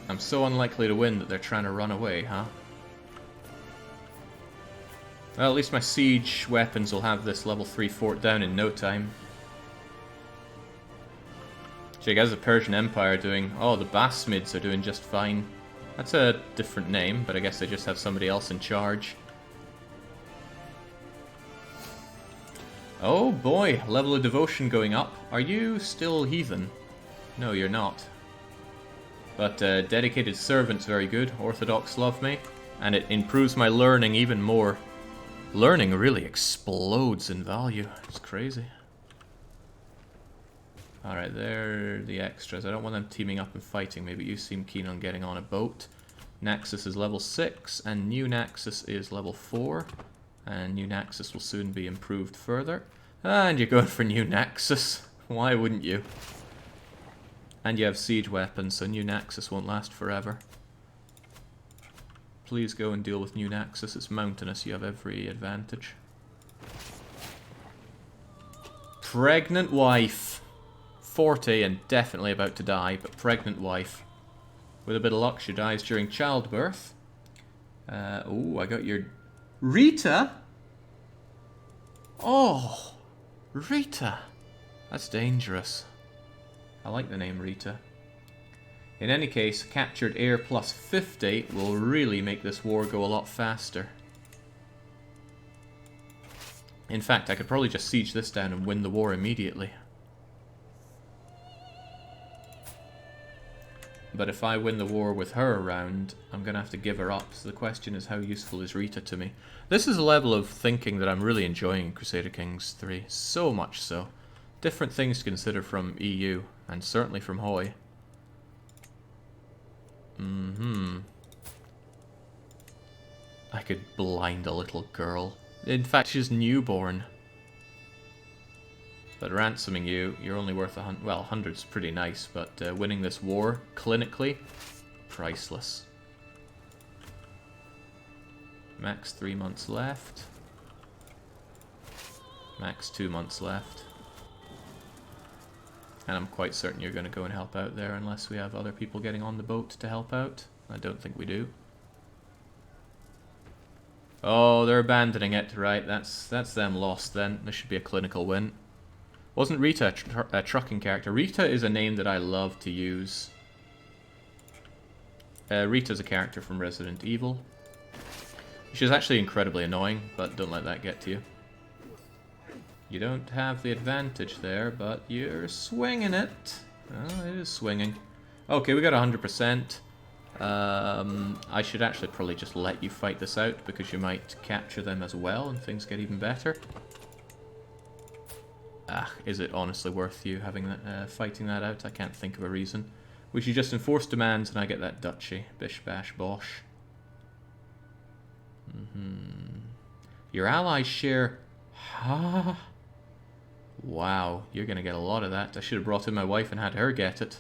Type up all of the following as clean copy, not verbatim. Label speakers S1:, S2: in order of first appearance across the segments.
S1: I'm so unlikely to win that they're trying to run away, huh? Well, at least my siege weapons will have this level 3 fort down in no time. Jake, how's the Persian Empire doing? Oh, the Basmids are doing just fine. That's a different name, but I guess they just have somebody else in charge. Oh boy, level of devotion going up. Are you still heathen? No, you're not. But dedicated servant's very good. Orthodox love me. And it improves my learning even more. Learning really explodes in value. It's crazy. Alright, they're the extras. I don't want them teaming up and fighting. Maybe you seem keen on getting on a boat. Naxos is level 6, and new Naxos is level 4. And new Naxos will soon be improved further. And you're going for new Naxos. Why wouldn't you? And you have siege weapons, so new Naxos won't last forever. Please go and deal with new Naxos. It's mountainous, you have every advantage. Pregnant wife. 40 and definitely about to die, but pregnant wife. With a bit of luck, she dies during childbirth. Oh, I got your... Rita? Oh, Rita. That's dangerous. I like the name Rita. In any case, captured heir plus 50 will really make this war go a lot faster. In fact, I could probably just siege this down and win the war immediately. But if I win the war with her around, I'm going to have to give her up. So the question is, how useful is Rita to me? This is a level of thinking that I'm really enjoying in Crusader Kings 3. So much so. Different things to consider from EU, and certainly from Hoy. I could blind a little girl. In fact, she's newborn. But ransoming you, you're only worth well, 100's pretty nice, but winning this war, clinically, priceless. Max 3 months left. Max 2 months left. And I'm quite certain you're going to go and help out there unless we have other people getting on the boat to help out. I don't think we do. Oh, they're abandoning it. Right, that's them lost then. This should be a clinical win. Wasn't Rita a trucking character? Rita is a name that I love to use. Rita's a character from Resident Evil. She's actually incredibly annoying, but don't let that get to you. You don't have the advantage there, but you're swinging it. Oh, it is swinging. Okay, we got 100%. I should actually probably just let you fight this out, because you might capture them as well, and things get even better. Ah, is it honestly worth you having that, fighting that out? I can't think of a reason. We should just enforce demands, and I get that duchy. Bish bash bosh. Your allies share... Wow, you're going to get a lot of that. I should have brought in my wife and had her get it.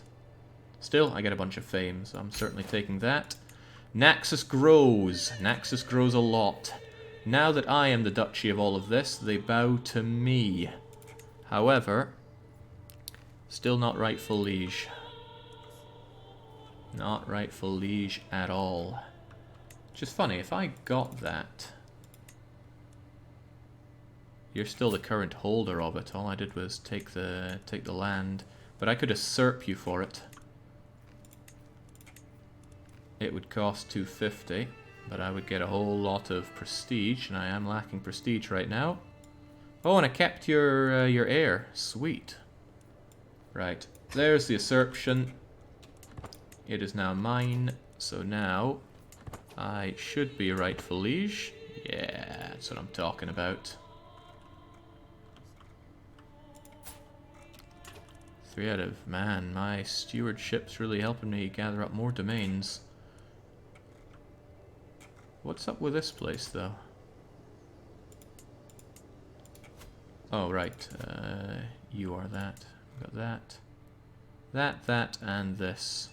S1: Still, I get a bunch of fame, so I'm certainly taking that. Naxos grows. Naxos grows a lot. Now that I am the duchy of all of this, they bow to me. However, still not rightful liege. Not rightful liege at all. Which is funny, if I got that... You're still the current holder of it. All I did was take the land. But I could usurp you for it. It would cost 250, but I would get a whole lot of prestige, and I am lacking prestige right now. Oh, and I kept your heir. Sweet. Right. There's the usurpation. It is now mine. So now I should be rightful liege. Yeah, that's what I'm talking about. 3 out of... Man, my stewardship's really helping me gather up more domains. What's up with this place, though? Oh, right. You are that. Got that. That, and this.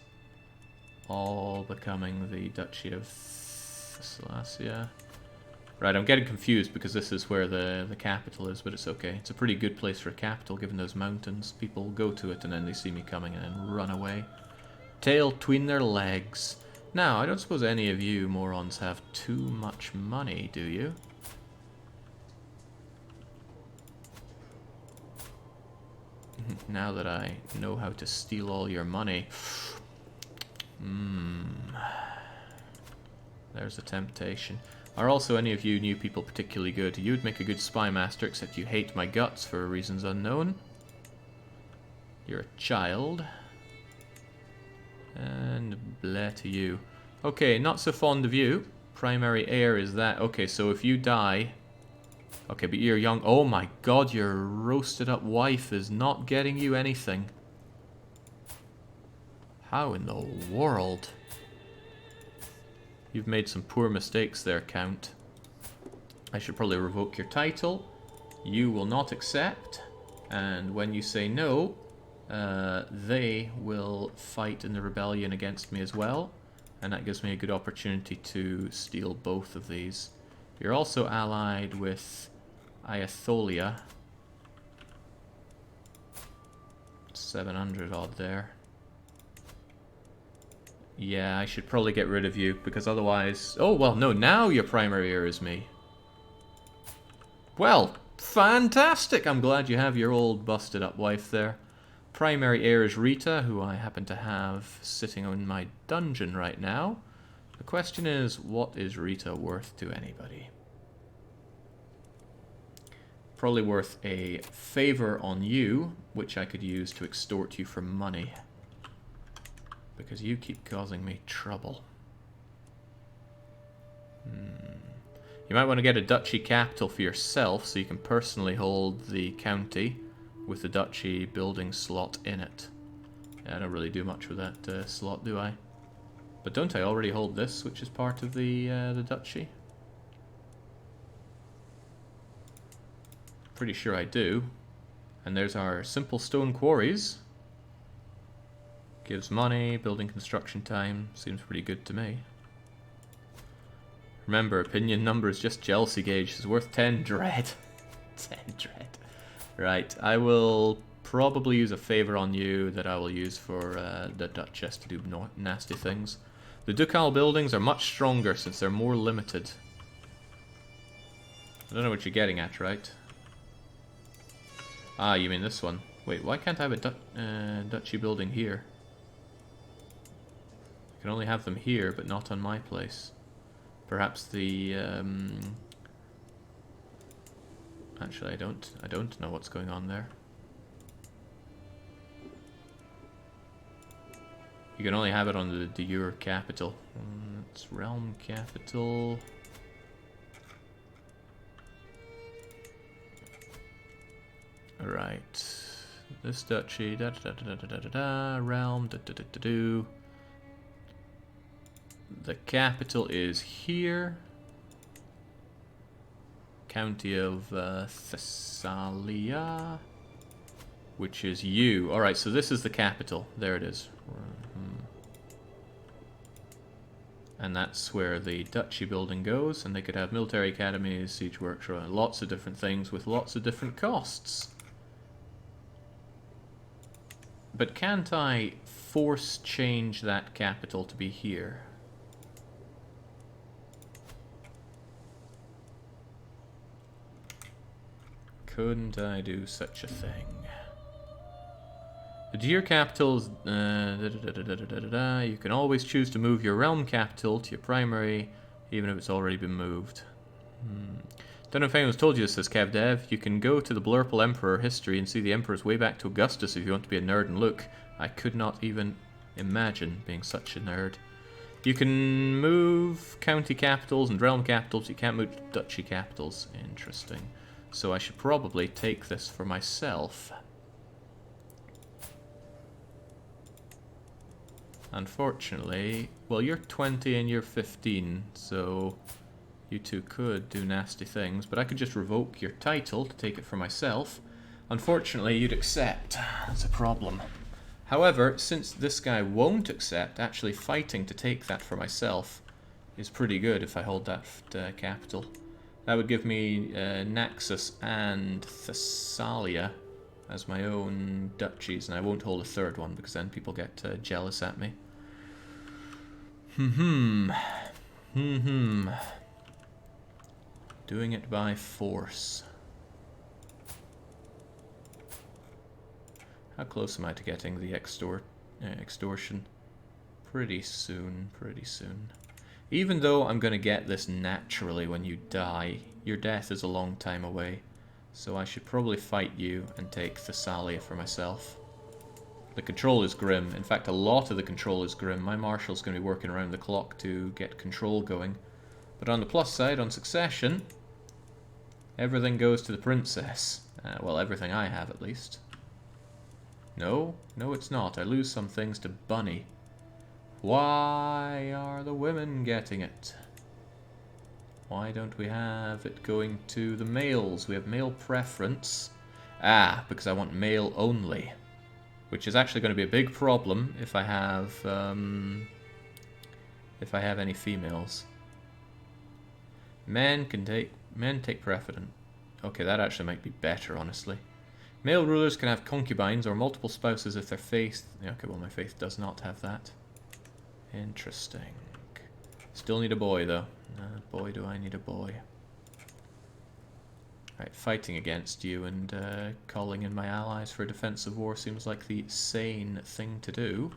S1: All becoming the Duchy of Thessalia. Right, I'm getting confused because this is where the capital is, but it's okay. It's a pretty good place for a capital, given those mountains. People go to it and then they see me coming and then run away. tail between their legs. Now, I don't suppose any of you morons have too much money, do you? Now that I know how to steal all your money. There's a temptation. Are also any of you new people particularly good? You'd make a good spy master, except you hate my guts for reasons unknown. You're a child. And bleh to you. Okay, not so fond of you. Primary heir is that. Okay, so if you die... Okay, but you're young. Oh my god, your roasted up wife is not getting you anything. How in the world? You've made some poor mistakes there, Count. I should probably revoke your title. You will not accept. And when you say no, they will fight in the rebellion against me as well. And that gives me a good opportunity to steal both of these. You're also allied with Iatholia. 700 odd there. Yeah, I should probably get rid of you, because otherwise... Oh, well, no, now your primary heir is me. Well, fantastic! I'm glad you have your old busted up wife there. Primary heir is Rita, who I happen to have sitting in my dungeon right now. The question is, what is Rita worth to anybody? Probably worth a favor on you, which I could use to extort you for money. Because you keep causing me trouble. You might want to get a duchy capital for yourself so you can personally hold the county with the duchy building slot in it. Yeah, I don't really do much with that slot, do I? But don't I already hold this, which is part of the duchy? Pretty sure I do. And there's our simple stone quarries. Gives money, building construction time. Seems pretty good to me. Remember, opinion number is just jealousy gauge. It's worth 10 dread. 10 dread. Right, I will probably use a favor on you that I will use for the Duchess to do nasty things. The ducal buildings are much stronger since they're more limited. I don't know what you're getting at, right? Ah, you mean this one. Wait, why can't I have a duchy building here? I can only have them here, but not on my place. Perhaps the... Actually, I don't know what's going on there. You can only have it on the de jure capital. It's realm capital. Alright. This duchy, realm, The capital is here. County of Thessalia, which is you. Alright, so this is the capital. There it is. And that's where the duchy building goes, and they could have military academies, siege workshop, lots of different things with lots of different costs. But can't I force change that capital to be here? Couldn't I do such a thing? The Deer capitals, you can always choose to move your realm capital to your primary, even if it's already been moved. Don't know if anyone's told you this, says CavDev. You can go to the Blurple Emperor history and see the Emperors way back to Augustus if you want to be a nerd and look. I could not even imagine being such a nerd. You can move county capitals and realm capitals, you can't move duchy capitals. Interesting. So I should probably take this for myself. Unfortunately, well, you're 20 and you're 15, so you two could do nasty things, but I could just revoke your title to take it for myself. Unfortunately, you'd accept. That's a problem. However, since this guy won't accept, actually fighting to take that for myself is pretty good if I hold that capital. That would give me Naxos and Thessalia as my own duchies, and I won't hold a third one because then people get jealous at me. Doing it by force. How close am I to getting the extortion? Pretty soon, pretty soon. Even though I'm going to get this naturally when you die, your death is a long time away. So I should probably fight you and take Thessalia for myself. The control is grim. In fact, a lot of the control is grim. My marshal's going to be working around the clock to get control going. But on the plus side, on succession, everything goes to the princess. Well, everything I have, at least. No, no it's not. I lose some things to Bunny. Why are the women getting it? Why don't we have it going to the males? We have male preference. Ah, because I want male only. Which is actually going to be a big problem if I have any females. Men take precedent. Okay, that actually might be better, honestly. Male rulers can have concubines or multiple spouses if their faith... Okay, well my faith does not have that. Interesting. Still need a boy, though. Boy, do I need a boy. Right, fighting against you and calling in my allies for a defensive war seems like the sane thing to do.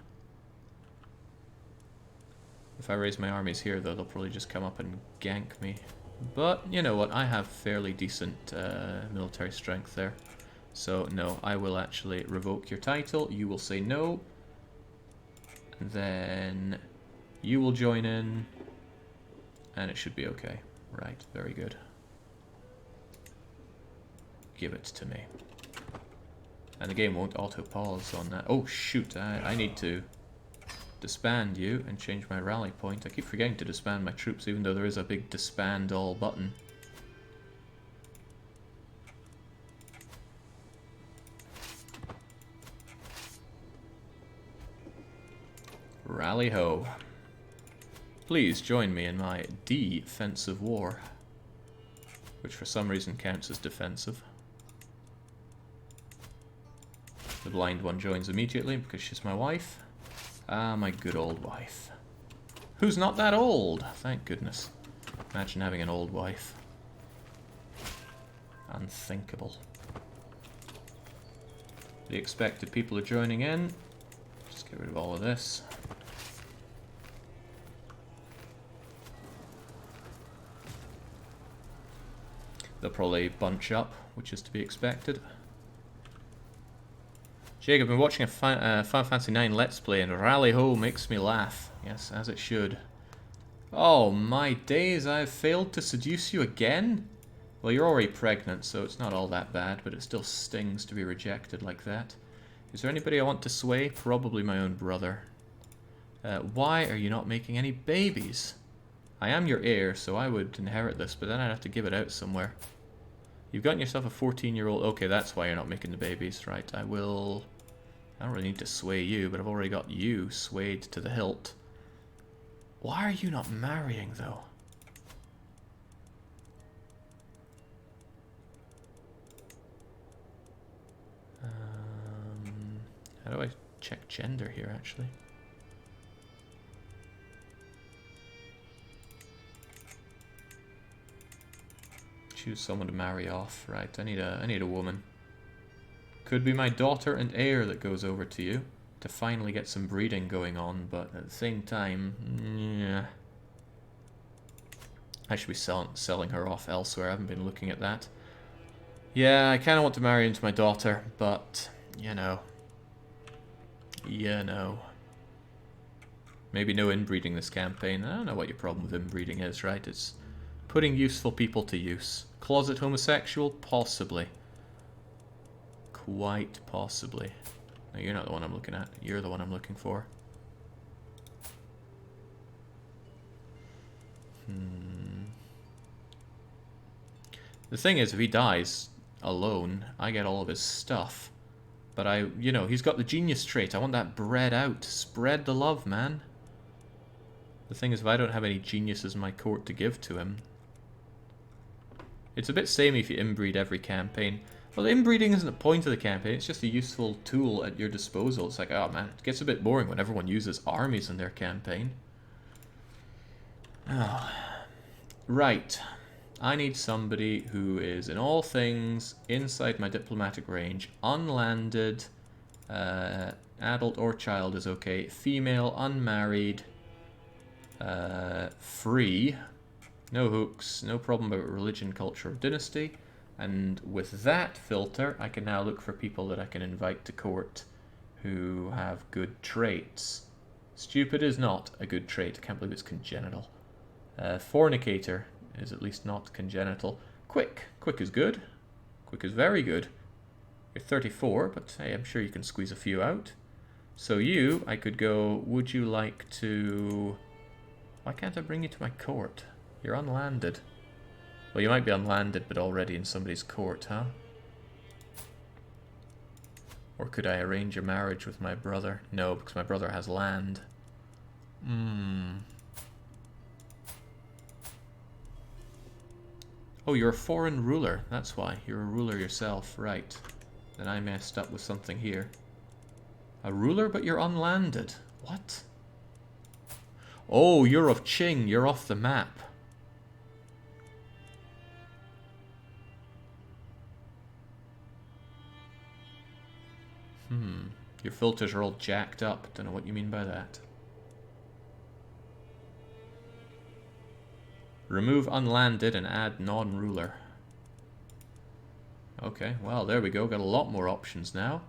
S1: If I raise my armies here, though, they'll probably just come up and gank me. But, you know what, I have fairly decent military strength there. So, no, I will actually revoke your title. You will say no. Then you will join in. And it should be okay. Right, very good. Give it to me. And the game won't auto-pause on that. Oh, shoot, I need to disband you and change my rally point. I keep forgetting to disband my troops, even though there is a big disband all button. Rally ho. Please join me in my defensive war, which for some reason counts as defensive. The blind one joins immediately because she's my wife. Ah, my good old wife. Who's not that old? Thank goodness. Imagine having an old wife. Unthinkable. The expected people are joining in. Just get rid of all of this. They'll probably bunch up, which is to be expected. Jake, I've been watching a Final Fantasy IX Let's Play, and Rally Ho makes me laugh. Yes, as it should. Oh my days, I've failed to seduce you again? Well, you're already pregnant, so it's not all that bad, but it still stings to be rejected like that. Is there anybody I want to sway? Probably my own brother. Why are you not making any babies? I am your heir, so I would inherit this, but then I'd have to give it out somewhere. You've gotten yourself a 14-year-old... Okay, that's why you're not making the babies. Right, I will... I don't really need to sway you, but I've already got you swayed to the hilt. Why are you not marrying, though? How do I check gender here, actually? Choose someone to marry off. Right, I need a woman. Could be my daughter and heir that goes over to you to finally get some breeding going on, but at the same time, yeah. I should be selling her off elsewhere. I haven't been looking at that. Yeah, I kind of want to marry into my daughter, but, you know. Maybe no inbreeding this campaign. I don't know what your problem with inbreeding is, right? It's putting useful people to use. Closet homosexual? Possibly. Quite possibly. No, you're not the one I'm looking at. You're the one I'm looking for. The thing is, if he dies alone, I get all of his stuff. But you know, he's got the genius trait. I want that bred out. Spread the love, man. The thing is, if I don't have any geniuses in my court to give to him... It's a bit samey if you inbreed every campaign. Well, inbreeding isn't the point of the campaign, it's just a useful tool at your disposal. It's like, oh man, it gets a bit boring when everyone uses armies in their campaign. Oh. Right. I need somebody who is in all things inside my diplomatic range, unlanded, adult or child is okay, female, unmarried, free, no hooks, no problem about religion, culture, or dynasty. And with that filter, I can now look for people that I can invite to court who have good traits. Stupid is not a good trait. I can't believe it's congenital. Fornicator is at least not congenital. Quick. Quick is good. Quick is very good. You're 34, but hey, I'm sure you can squeeze a few out. So you, I could go, would you like to... Why can't I bring you to my court? You're unlanded. Well, you might be unlanded, but already in somebody's court, huh? Or could I arrange a marriage with my brother? No, because my brother has land. Oh, you're a foreign ruler. That's why. You're a ruler yourself. Right. Then I messed up with something here. A ruler, but you're unlanded. What? Oh, you're of Qing. You're off the map. Your filters are all jacked up. Don't know what you mean by that. Remove unlanded and add non-ruler. Okay, well, there we go. Got a lot more options now.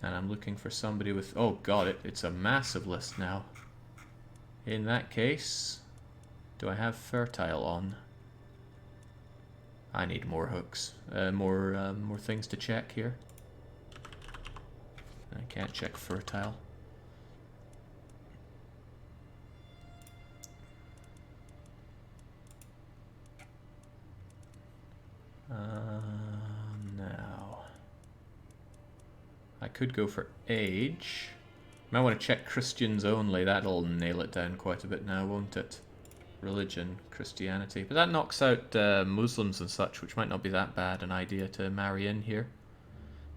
S1: And I'm looking for somebody with... Oh, got it. It's a massive list now. In that case, do I have fertile on? I need more hooks. More things to check here. I can't check fertile. Now I could go for age. Might want to check Christians only. That'll nail it down quite a bit now, won't it? Religion, Christianity. But that knocks out Muslims and such, which might not be that bad an idea to marry in here.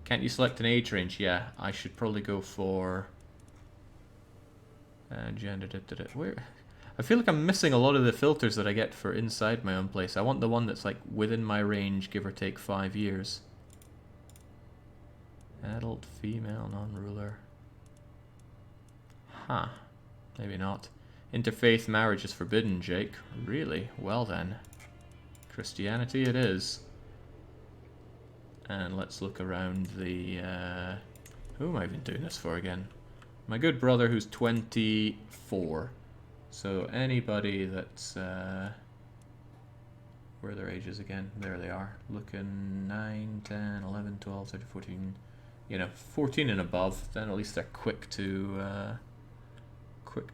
S1: Can't you select an age range? Yeah, I should probably go for... gender... Where? I feel like I'm missing a lot of the filters that I get for inside my own place. I want the one that's like within my range, give or take 5 years. Adult, female, non-ruler. Huh. Maybe not. Interfaith marriage is forbidden, Jake. Really? Well then. Christianity it is. And let's look around the... who am I even doing this for again? My good brother who's 24. So anybody that's... where are their ages again? There they are. Looking 9, 10, 11, 12, 13, 14... You know, 14 and above. Then at least they're quick to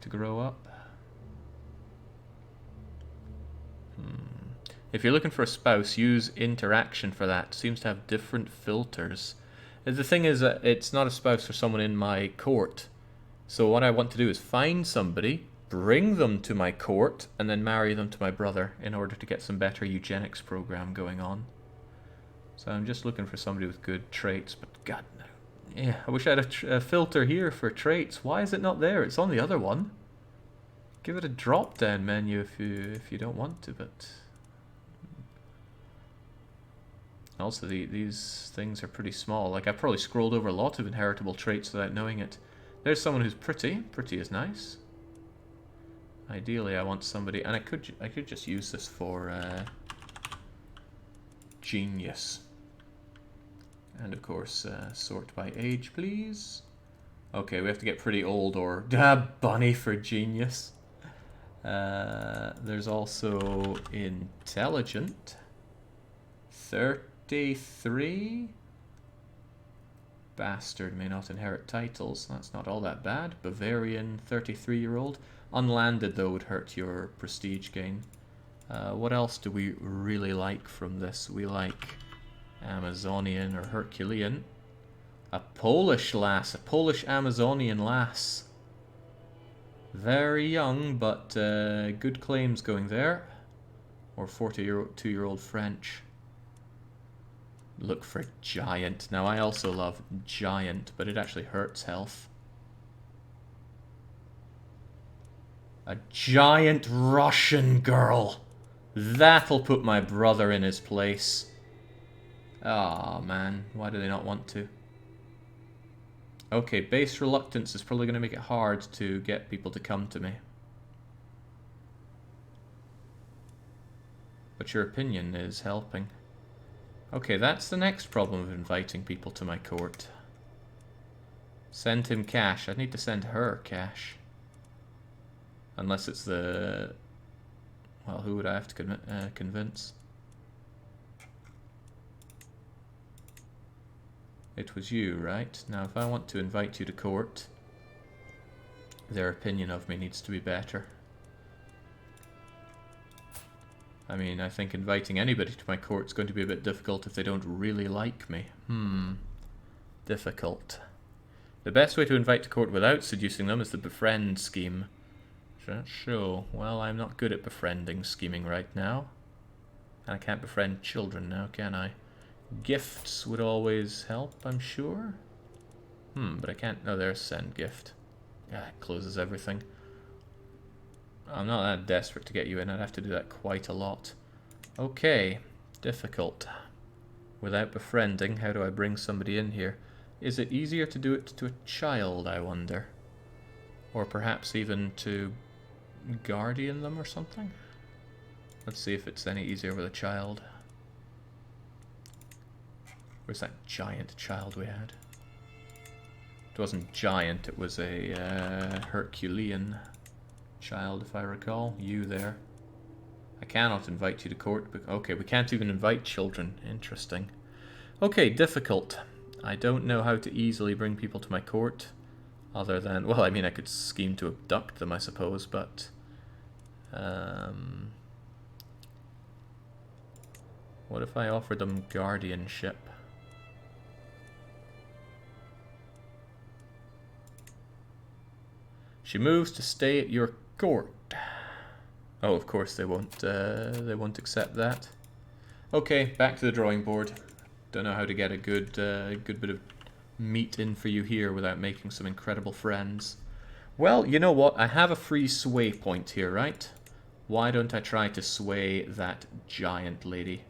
S1: grow up. If you're looking for a spouse, use interaction for that. It seems to have different filters. The thing is that it's not a spouse for someone in my court. So what I want to do is find somebody, bring them to my court, and then marry them to my brother in order to get some better eugenics program going on. So I'm just looking for somebody with good traits, but god no. Yeah, I wish I had a filter here for traits. Why is it not there? It's on the other one. Give it a drop-down menu if you don't want to, but... Also, these things are pretty small. Like, I've probably scrolled over a lot of inheritable traits without knowing it. There's someone who's pretty. Pretty is nice. Ideally, I want somebody... And I could just use this for... genius. And, of course, sort by age, please. Okay, we have to get pretty old or... bunny for genius. There's also intelligent. 33. Bastard may not inherit titles. That's not all that bad. Bavarian, 33-year-old. Unlanded, though, would hurt your prestige gain. What else do we really like from this? We like Amazonian or Herculean. A Polish lass. A Polish Amazonian lass. Very young, but good claims going there. Or 42-year-old French. Look for giant. Now, I also love giant, but it actually hurts health. A giant Russian girl. That'll put my brother in his place. Ah, man. Why do they not want to? Okay, base reluctance is probably going to make it hard to get people to come to me. But your opinion is helping. Okay, that's the next problem of inviting people to my court. Send him cash. I need to send her cash. Unless it's the... Well, who would I have to convince? It was you, right? Now, if I want to invite you to court, their opinion of me needs to be better. I mean, I think inviting anybody to my court is going to be a bit difficult if they don't really like me. Difficult. The best way to invite to court without seducing them is the befriend scheme. Sure. Well, I'm not good at befriending scheming right now. And I can't befriend children now, can I? Gifts would always help, I'm sure. But I can't... Oh, there's send gift. Yeah, it closes everything. I'm not that desperate to get you in. I'd have to do that quite a lot. Okay. Difficult. Without befriending, how do I bring somebody in here? Is it easier to do it to a child, I wonder? Or perhaps even to guardian them or something? Let's see if it's any easier with a child. Where's that giant child we had? It wasn't giant, it was a Herculean child, if I recall. You there. I cannot invite you to court. But okay, we can't even invite children. Interesting. Okay, difficult. I don't know how to easily bring people to my court. Other than... Well, I mean, I could scheme to abduct them, I suppose, but... What if I offered them guardianship? She moves to stay at your court. Oh, of course they won't accept that. Okay, back to the drawing board. Don't know how to get a good bit of meat in for you here without making some incredible friends. Well, you know what? I have a free sway point here, right? Why don't I try to sway that giant lady?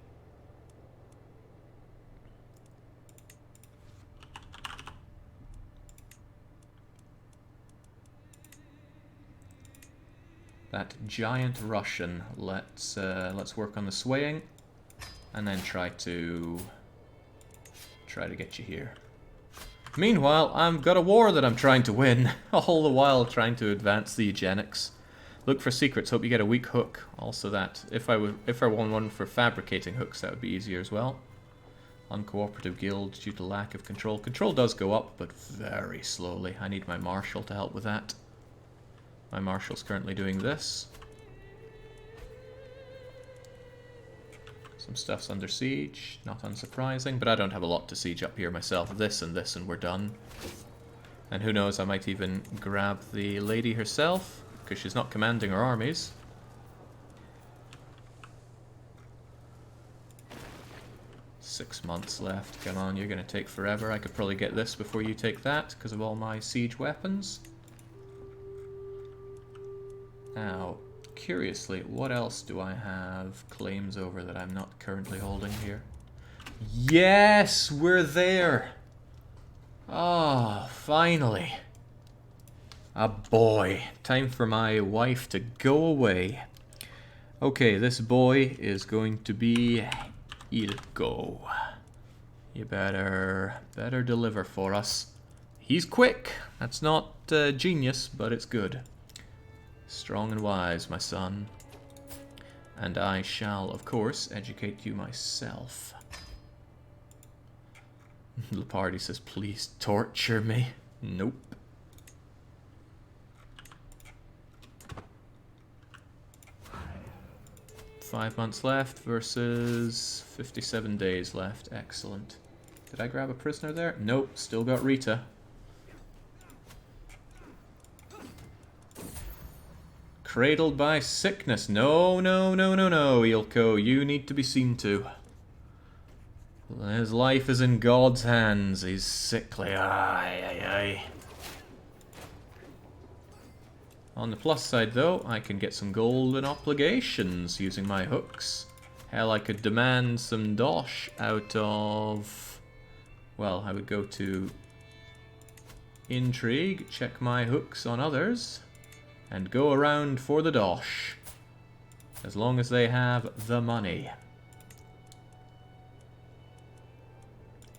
S1: That giant Russian. Let's work on the swaying, and then try to get you here. Meanwhile, I've got a war that I'm trying to win, all the while trying to advance the Eugenics. Look for secrets. Hope you get a weak hook. Also, that if I won one for fabricating hooks, that would be easier as well. Uncooperative guild due to lack of control. Control does go up, but very slowly. I need my marshal to help with that. My marshal's currently doing this. Some stuff's under siege, not unsurprising, but I don't have a lot to siege up here myself. This and we're done. And who knows, I might even grab the lady herself, because she's not commanding her armies. Six months left. Come on, you're going to take forever. I could probably get this before you take that, because of all my siege weapons. Now, curiously, what else do I have claims over that I'm not currently holding here? Yes, we're there! Ah, finally. A boy. Time for my wife to go away. Okay, this boy is going to be Ilko. You better deliver for us. He's quick. That's not genius, but it's good. Strong and wise, my son. And I shall, of course, educate you myself. Lepardi says, please torture me. Nope. $5 months left versus 57 days left. Excellent. Did I grab a prisoner there? Nope, still got Rita. Cradled by sickness. No, no, no, no, no, Ilko. You need to be seen to. His life is in God's hands. He's sickly. Aye, aye, aye. On the plus side, though, I can get some golden obligations using my hooks. Hell, I could demand some dosh out of... Well, I would go to intrigue, check my hooks on others, and go around for the dosh. As long as they have the money.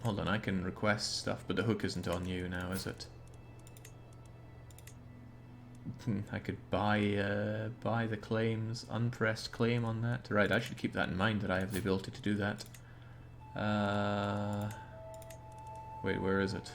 S1: Hold on, I can request stuff, but the hook isn't on you now, is it? I could buy the claims, unpressed claim on that. Right, I should keep that in mind that I have the ability to do that. Wait, where is it?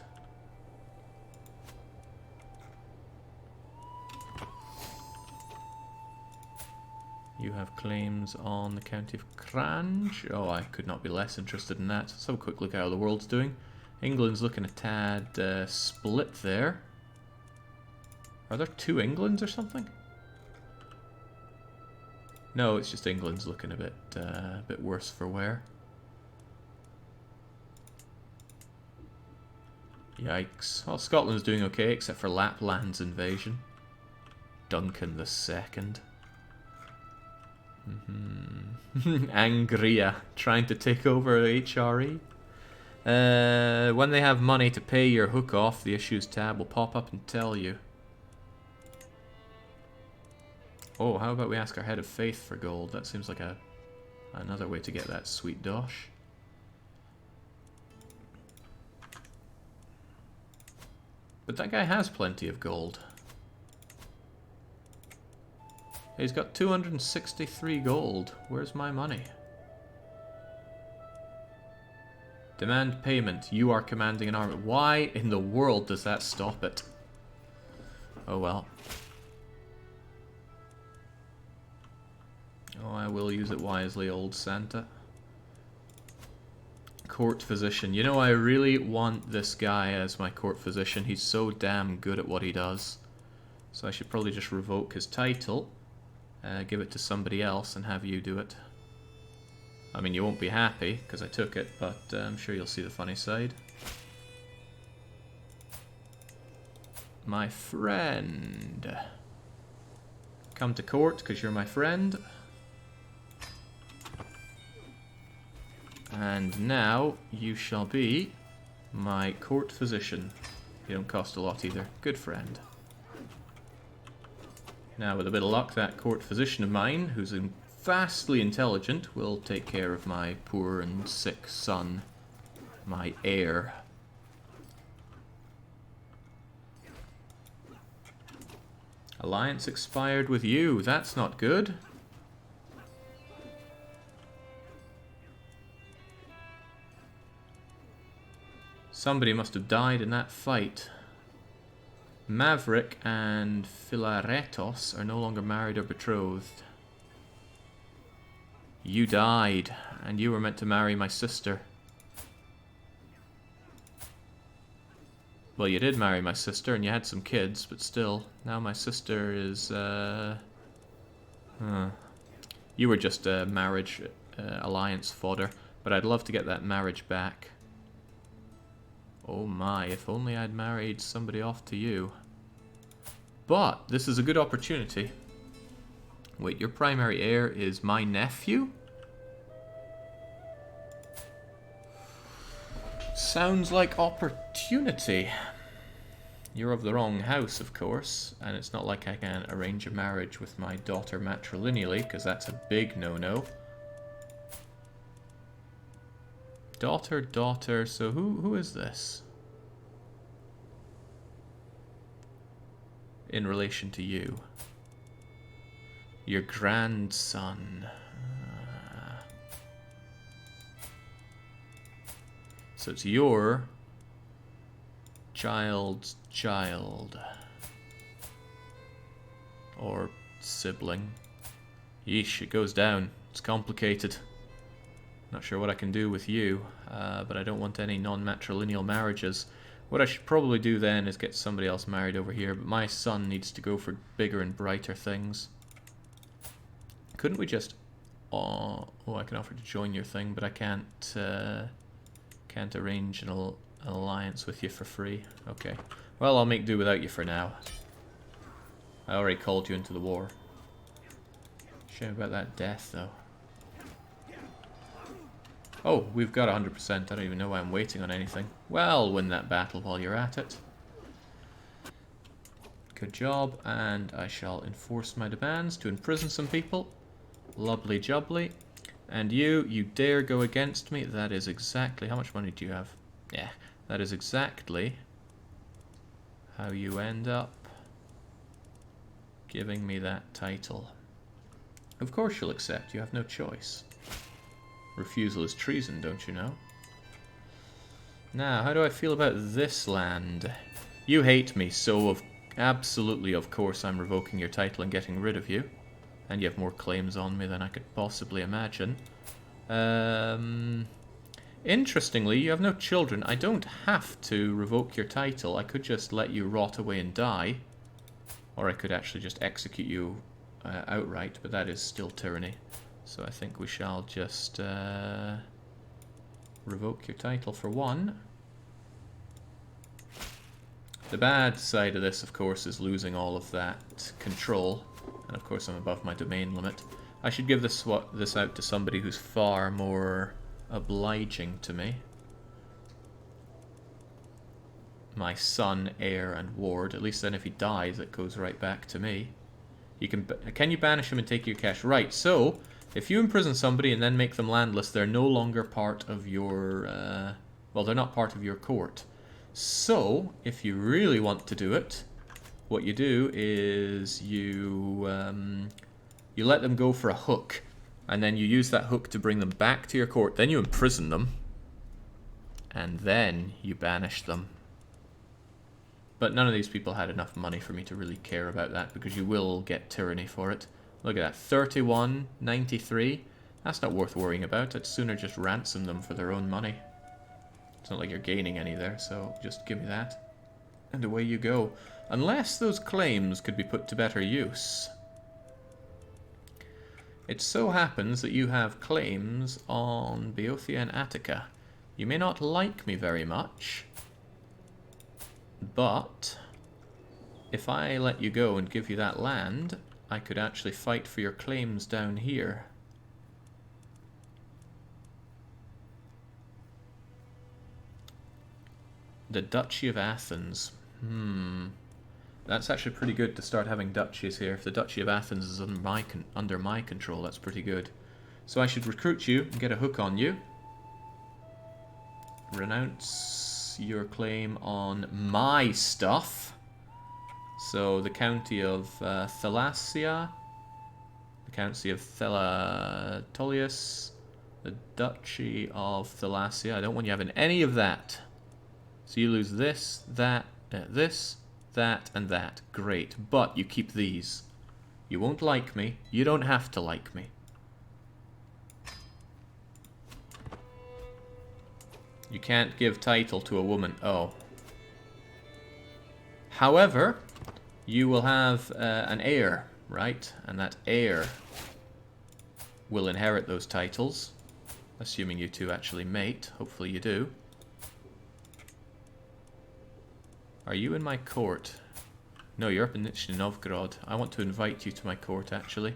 S1: You have claims on the county of Crange. Oh, I could not be less interested in that. Let's have a quick look at how the world's doing. England's looking a tad split there. Are there two Englands or something? No, it's just England's looking a bit worse for wear. Yikes. Well, Scotland's doing okay, except for Lapland's invasion. Duncan the Second. Angria, trying to take over HRE. When they have money to pay your hook off, the issues tab will pop up and tell you. Oh, how about we ask our head of faith for gold? That seems like another way to get that sweet dosh. But that guy has plenty of gold. He's got 263 gold. Where's my money? Demand payment. You are commanding an army. Why in the world does that stop it? Oh well. Oh, I will use it wisely, old Santa. Court physician. You know, I really want this guy as my court physician. He's so damn good at what he does. So I should probably just revoke his title. Give it to somebody else and have you do it. I mean, you won't be happy because I took it, but I'm sure you'll see the funny side. My friend. Come to court because you're my friend. And now you shall be my court physician. You don't cost a lot either. Good friend. Now, with a bit of luck, that court physician of mine, who's vastly intelligent, will take care of my poor and sick son, my heir. Alliance expired with you. That's not good. Somebody must have died in that fight. Maverick and Philaretos are no longer married or betrothed. You died, and you were meant to marry my sister. Well, you did marry my sister, and you had some kids, but still, now my sister is, You were just a marriage alliance fodder, but I'd love to get that marriage back. Oh my, if only I'd married somebody off to you. But this is a good opportunity. Wait, your primary heir is my nephew? Sounds like opportunity. You're of the wrong house, of course, and it's not like I can arrange a marriage with my daughter matrilineally, because that's a big no-no. Daughter, so who is this? In relation to you. Your grandson. So it's your child's child. Or sibling. Yeesh, it goes down. It's complicated. Not sure what I can do with you, but I don't want any non-matrilineal marriages. What I should probably do then is get somebody else married over here, but my son needs to go for bigger and brighter things. Couldn't we just... Oh, I can offer to join your thing, but I can't arrange an alliance with you for free. Okay. Well, I'll make do without you for now. I already called you into the war. Shame about that death, though. Oh, we've got 100%. I don't even know why I'm waiting on anything. Well, win that battle while you're at it. Good job, and I shall enforce my demands to imprison some people. Lovely jubbly. And you dare go against me? That is exactly... How much money do you have? Yeah, that is exactly how you end up giving me that title. Of course you'll accept, you have no choice. Refusal is treason, don't you know? Now, how do I feel about this land? You hate me, so absolutely, of course, I'm revoking your title and getting rid of you. And you have more claims on me than I could possibly imagine. Interestingly, you have no children. I don't have to revoke your title. I could just let you rot away and die. Or I could actually just execute you outright, but that is still tyranny. So I think we shall just revoke your title for one. The bad side of this, of course, is losing all of that control. And of course I'm above my domain limit. I should give this out to somebody who's far more obliging to me. My son, heir, and ward. At least then if he dies, it goes right back to me. You can you banish him and take your cash? Right, so if you imprison somebody and then make them landless, they're no longer part of your... well, they're not part of your court. So, if you really want to do it, what you do is you let them go for a hook, and then you use that hook to bring them back to your court. Then you imprison them, and then you banish them. But none of these people had enough money for me to really care about that, because you will get tyranny for it. Look at that, 31.93. That's not worth worrying about. I'd sooner just ransom them for their own money. It's not like you're gaining any there, so just give me that. And away you go. Unless those claims could be put to better use. It so happens that you have claims on Boeotia and Attica. You may not like me very much, but if I let you go and give you that land, I could actually fight for your claims down here. The Duchy of Athens. That's actually pretty good to start having duchies here. If the Duchy of Athens is under my control, that's pretty good. So I should recruit you and get a hook on you. Renounce your claim on my stuff. So the county of Thalasia, the county of Tolius, the Duchy of Thalasia. I don't want you having any of that. So you lose this, that, this, that, and that. Great. But you keep these. You won't like me. You don't have to like me. You can't give title to a woman. Oh. However, you will have an heir, right? And that heir will inherit those titles. Assuming you two actually mate. Hopefully you do. Are you in my court? No, you're up in Nizhny Novgorod. I want to invite you to my court, actually.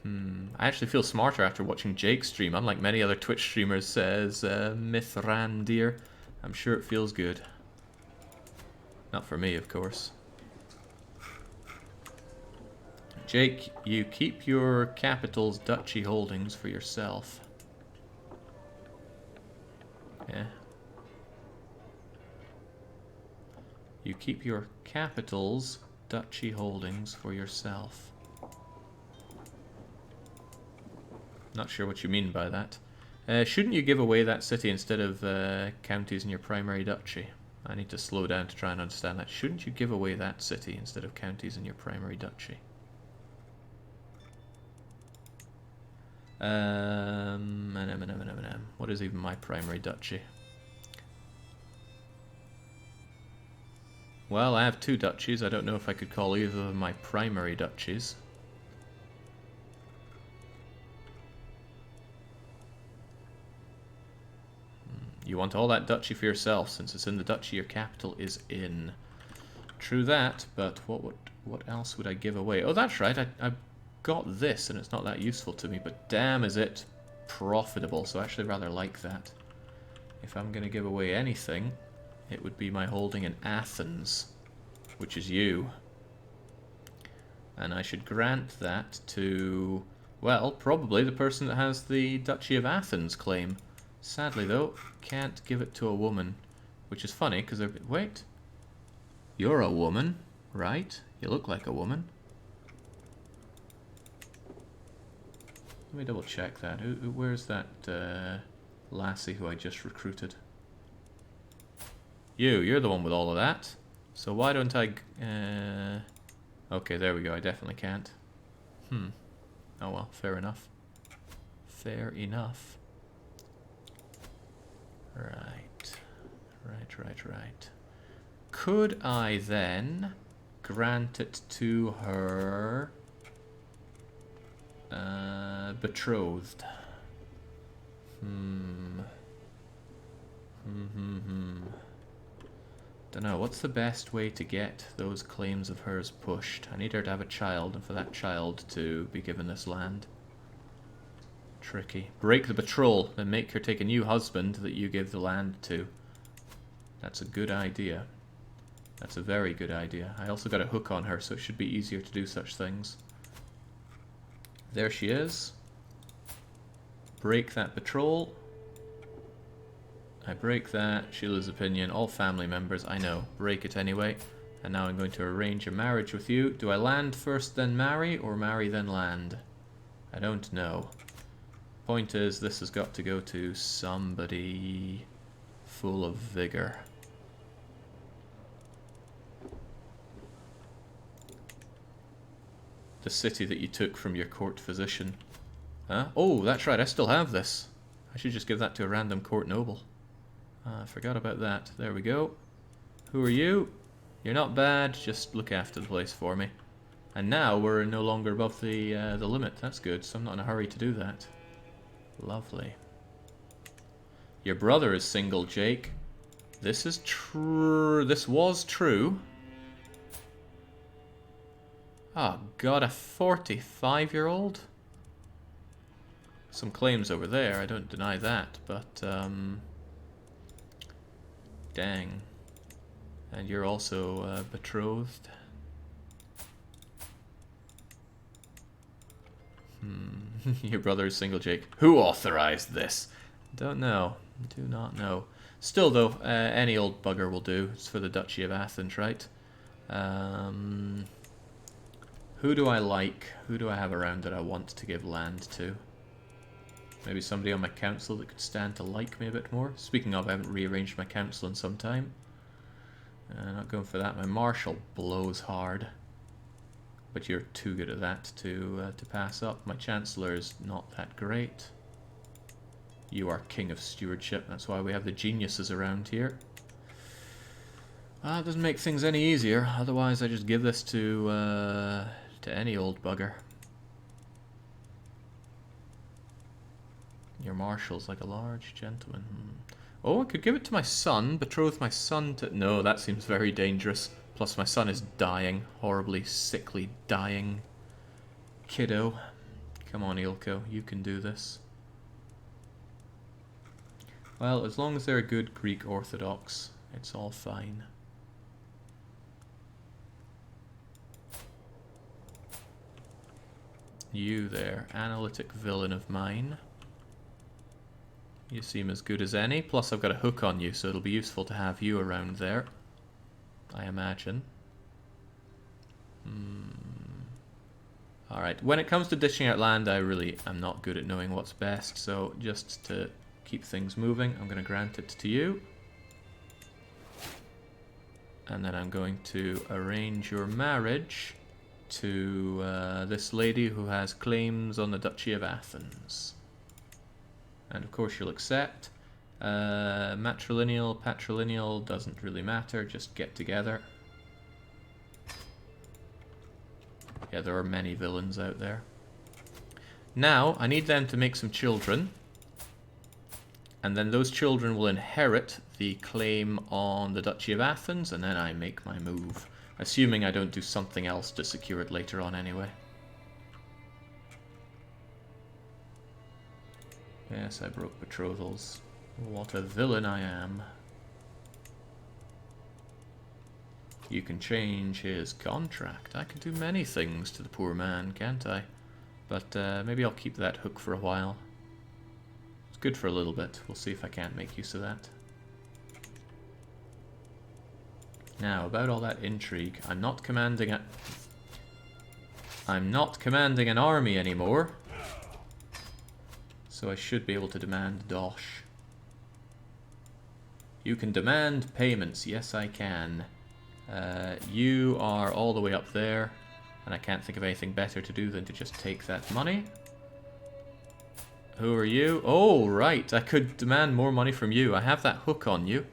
S1: I actually feel smarter after watching Jake stream. Unlike many other Twitch streamers, says Mithrandir. I'm sure it feels good. Not for me, of course. Jake, you keep your capital's duchy holdings for yourself. Yeah. You keep your capital's duchy holdings for yourself. Not sure what you mean by that. Shouldn't you give away that city instead of counties in your primary duchy? I need to slow down to try and understand that. Shouldn't you give away that city instead of counties in your primary duchy? What is even my primary duchy? Well, I have two duchies. I don't know if I could call either of them my primary duchies. You want all that duchy for yourself, since it's in the duchy your capital is in. True that, but what else would I give away? Oh, that's right, I got this, and it's not that useful to me, but damn is it profitable, so I actually rather like that. If I'm going to give away anything, it would be my holding in Athens, which is you. And I should grant that to, well, probably the person that has the Duchy of Athens claim. Sadly, though, can't give it to a woman, which is funny, because they're... Wait. You're a woman, right? You look like a woman. Let me double check that. Where's that lassie who I just recruited? You're the one with all of that. So why don't I... Okay, there we go. I definitely can't. Oh well, fair enough. Fair enough. Right. Right. Could I then grant it to her betrothed? Don't know, what's the best way to get those claims of hers pushed? I need her to have a child, and for that child to be given this land. Tricky. Break the betrothal, then make her take a new husband that you give the land to. That's a good idea. That's a very good idea. I also got a hook on her, so it should be easier to do such things. There she is. Break that betrothal. I break that. Sheila's opinion. All family members. I know. Break it anyway. And now I'm going to arrange a marriage with you. Do I land first then marry, or marry then land? I don't know. Point is, this has got to go to somebody full of vigor. The city that you took from your court physician. Huh? Oh, that's right, I still have this. I should just give that to a random court noble. I forgot about that. There we go. Who are you? You're not bad, just look after the place for me. And now we're no longer above the limit. That's good, so I'm not in a hurry to do that. Lovely. Your brother is single, Jake. This is true. This was true. Oh god, a 45-year-old? Some claims over there, I don't deny that, but dang. And you're also betrothed. Your brother is single, Jake. Who authorized this? Don't know. Do not know. Still though, any old bugger will do. It's for the Duchy of Athens, right? Who do I like? Who do I have around that I want to give land to? Maybe somebody on my council that could stand to like me a bit more. Speaking of, I haven't rearranged my council in some time. Not going for that. My marshal blows hard. But you're too good at that to pass up. My chancellor is not that great. You are king of stewardship. That's why we have the geniuses around here. It doesn't make things any easier. Otherwise, I just give this to any old bugger. Your marshal's like a large gentleman. Oh, I could give it to my son. Betroth my son to... No, that seems very dangerous. Plus my son is dying. Horribly, sickly, dying. Kiddo. Come on, Ilko. You can do this. Well, as long as they're a good Greek Orthodox, it's all fine. You there, analytic villain of mine. You seem as good as any, plus I've got a hook on you, so it'll be useful to have you around there, I imagine. Alright, when it comes to dishing out land, I really am not good at knowing what's best, so just to keep things moving, I'm going to grant it to you. And then I'm going to arrange your marriage to this lady who has claims on the Duchy of Athens. And of course you'll accept. Matrilineal, patrilineal, doesn't really matter, just get together. Yeah, there are many villains out there. Now, I need them to make some children. And then those children will inherit the claim on the Duchy of Athens, and then I make my move. Assuming I don't do something else to secure it later on anyway. Yes, I broke betrothals. What a villain I am. You can change his contract. I can do many things to the poor man, can't I? But maybe I'll keep that hook for a while. It's good for a little bit. We'll see if I can't make use of that. Now, about all that intrigue, I'm not commanding an army anymore. So I should be able to demand dosh. You can demand payments. Yes, I can. You are all the way up there, and I can't think of anything better to do than to just take that money. Who are you? Oh, right. I could demand more money from you. I have that hook on you.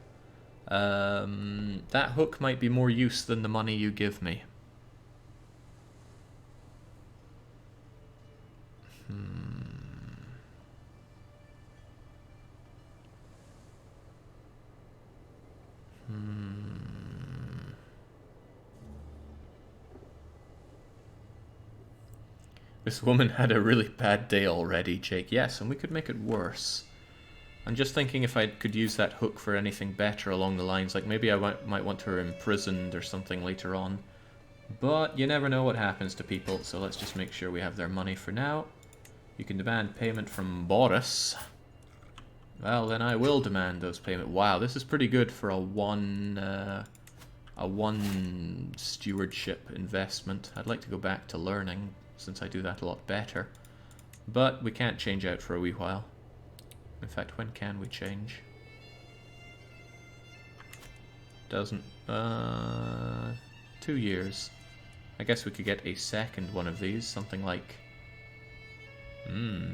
S1: That hook might be more use than the money you give me. This woman had a really bad day already, Jake. Yes, and we could make it worse. I'm just thinking if I could use that hook for anything better along the lines, like maybe I might want her imprisoned or something later on. But you never know what happens to people, so let's just make sure we have their money for now. You can demand payment from Boris. Well, then I will demand those payments. Wow, this is pretty good for a one stewardship investment. I'd like to go back to learning, since I do that a lot better. But we can't change out for a wee while. In fact, when can we change? Doesn't... 2 years. I guess we could get a second one of these, something like...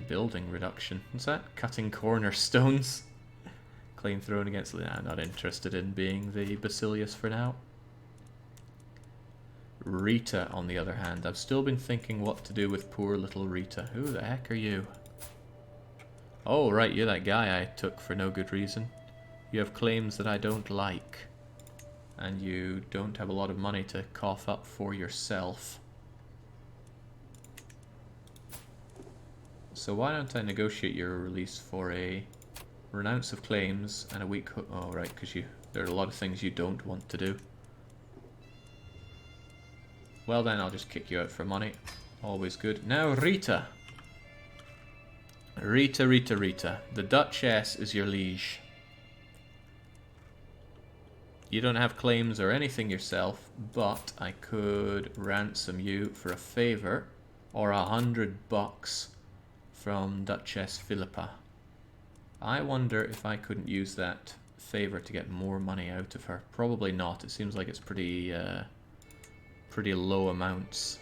S1: building reduction. Is that cutting cornerstones? Claim thrown against... Nah, I'm not interested in being the Basilius for now. Rita, on the other hand. I've still been thinking what to do with poor little Rita. Who the heck are you? Oh, right, you're that guy I took for no good reason. You have claims that I don't like. And you don't have a lot of money to cough up for yourself. So why don't I negotiate your release for a renounce of claims and a weak... Oh, right, because there are a lot of things you don't want to do. Well then, I'll just kick you out for money. Always good. Now, Rita. Rita, Rita, Rita. The Duchess is your liege. You don't have claims or anything yourself, but I could ransom you for a favor, or $100 from Duchess Philippa. I wonder if I couldn't use that favor to get more money out of her. Probably not. It seems like it's pretty low amounts.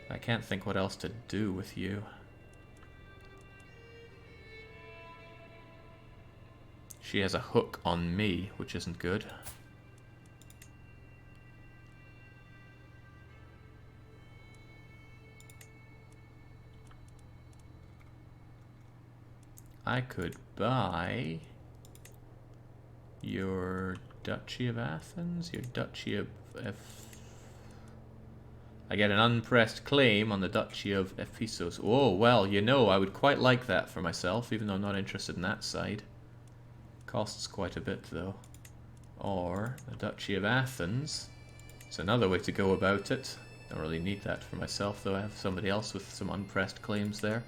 S1: I can't think what else to do with you. She has a hook on me, which isn't good. I could buy your Duchy of Athens, your Duchy of I get an unpressed claim on the Duchy of Ephesus. Oh, well, you know, I would quite like that for myself, even though I'm not interested in that side. Costs quite a bit, though. Or the Duchy of Athens. It's another way to go about it. Don't really need that for myself, though. I have somebody else with some unpressed claims there.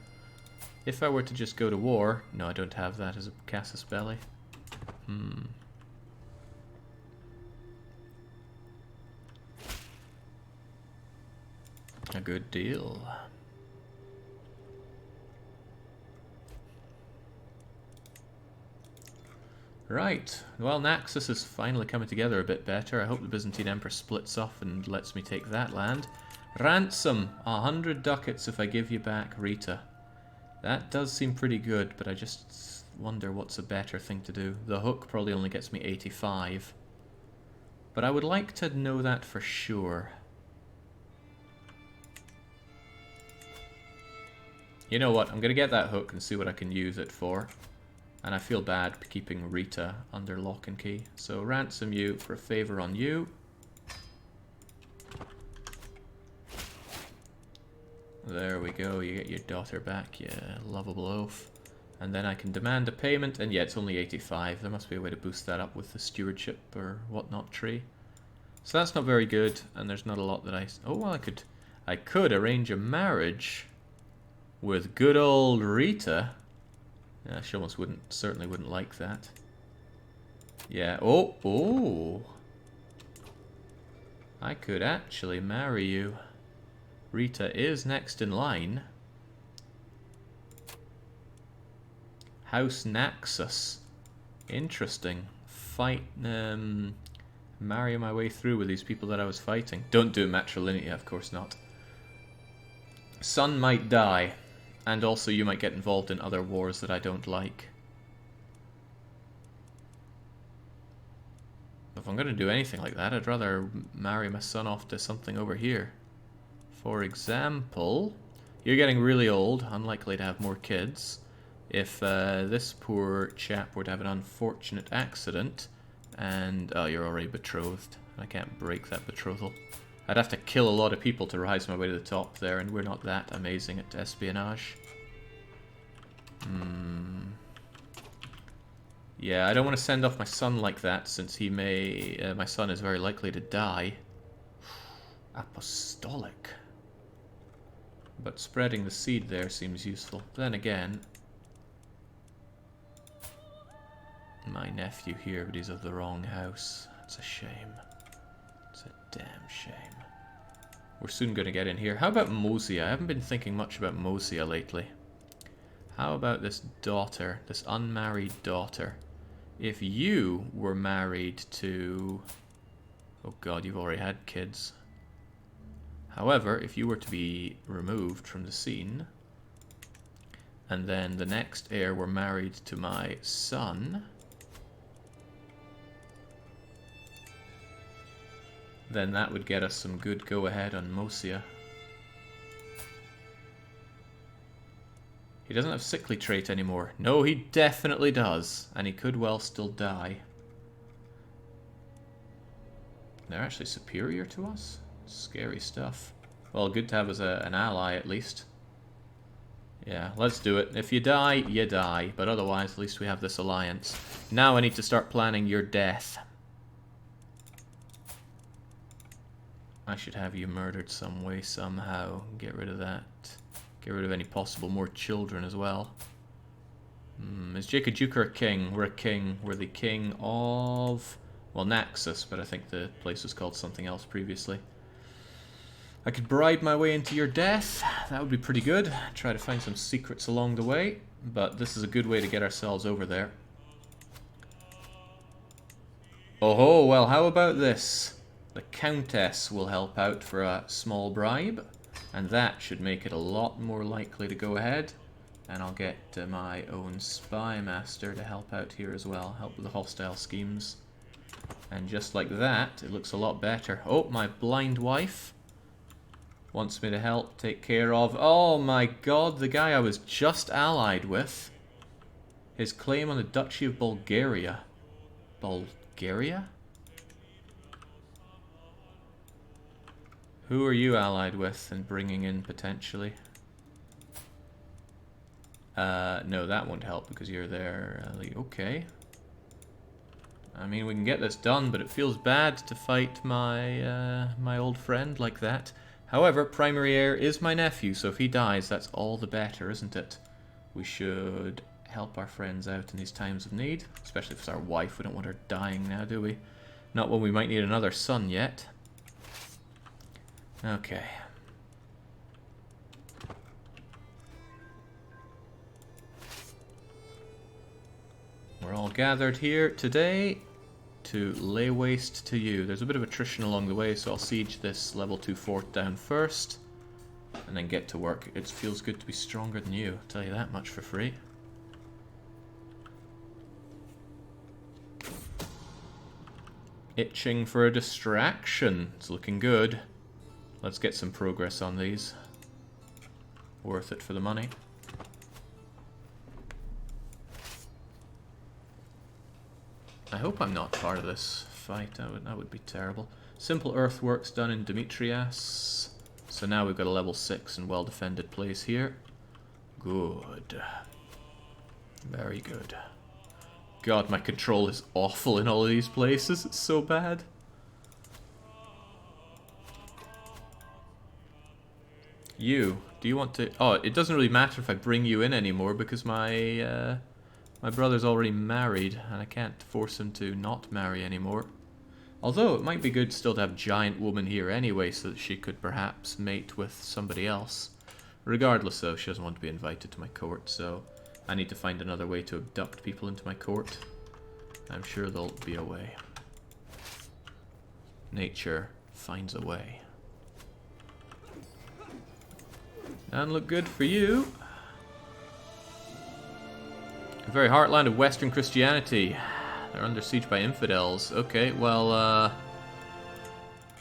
S1: If I were to just go to war... No, I don't have that as a casus belli. A good deal. Right, well, Naxos is finally coming together a bit better. I hope the Byzantine Emperor splits off and lets me take that land. Ransom, 100 ducats if I give you back Rita. That does seem pretty good, but I just wonder what's a better thing to do. The hook probably only gets me 85. But I would like to know that for sure. You know what? I'm going to get that hook and see what I can use it for. And I feel bad keeping Rita under lock and key. So ransom you for a favor on you. There we go. You get your daughter back, you lovable oaf. And then I can demand a payment. And yeah, it's only 85. There must be a way to boost that up with the stewardship or whatnot tree. So that's not very good. And there's not a lot that I... Oh, well, I could arrange a marriage with good old Rita. Yeah, she almost certainly wouldn't like that. Yeah, oh. I could actually marry you. Rita is next in line. House Naxos. Interesting. Marry my way through with these people that I was fighting. Don't do matrilineal, of course not. Son might die. And also you might get involved in other wars that I don't like. If I'm going to do anything like that, I'd rather marry my son off to something over here. For example, you're getting really old, unlikely to have more kids. If this poor chap were to have an unfortunate accident, and oh, you're already betrothed, I can't break that betrothal. I'd have to kill a lot of people to rise my way to the top there, and we're not that amazing at espionage. Yeah, I don't want to send off my son like that, since he may... my son is very likely to die. Apostolic. But spreading the seed there seems useful. Then again... My nephew here, but he's of the wrong house. It's a shame. It's a damn shame. We're soon going to get in here. How about Mosia? I haven't been thinking much about Mosia lately. How about this daughter, this unmarried daughter? If you were married to... Oh god, you've already had kids. However, if you were to be removed from the scene, and then the next heir were married to my son, then that would get us some good go-ahead on Mosia. He doesn't have sickly trait anymore. No, he definitely does. And he could well still die. They're actually superior to us? Scary stuff. Well, good to have as an ally at least. Yeah, let's do it. If you die, you die. But otherwise, at least we have this alliance. Now I need to start planning your death. I should have you murdered some way, somehow. Get rid of that. Get rid of any possible more children as well. Is Jake a duke or a king? We're a king. We're the king of... Well, Naxos, but I think the place was called something else previously. I could bribe my way into your death. That would be pretty good. Try to find some secrets along the way. But this is a good way to get ourselves over there. Oh, well, how about this? The Countess will help out for a small bribe. And that should make it a lot more likely to go ahead. And I'll get my own spy master to help out here as well. Help with the hostile schemes. And just like that, it looks a lot better. Oh, my blind wife wants me to help take care of... Oh my god, the guy I was just allied with. His claim on the Duchy of Bulgaria. Bulgaria? Who are you allied with and bringing in potentially? No, that won't help because you're there. Okay. I mean, we can get this done, but it feels bad to fight my my old friend like that. However, primary heir is my nephew, so if he dies, that's all the better, isn't it? We should help our friends out in these times of need, especially if it's our wife. We don't want her dying now, do we? Not when we might need another son yet. Okay. We're all gathered here today to lay waste to you. There's a bit of attrition along the way, so I'll siege this level 2 fort down first, and then get to work. It feels good to be stronger than you, I'll tell you that much for free. Itching for a distraction. It's looking good. Let's get some progress on these. Worth it for the money. I hope I'm not part of this fight. That would be terrible. Simple earthworks done in Demetrius. So now we've got a level 6 and well-defended place here. Good. Very good. God, my control is awful in all of these places. It's so bad. You, do you want to... Oh, it doesn't really matter if I bring you in anymore because my brother's already married and I can't force him to not marry anymore. Although it might be good still to have Giant Woman here anyway so that she could perhaps mate with somebody else. Regardless though, she doesn't want to be invited to my court, so I need to find another way to abduct people into my court. I'm sure there'll be a way. Nature finds a way. Doesn't look good for you. The very heartland of Western Christianity. They're under siege by infidels. Okay, well,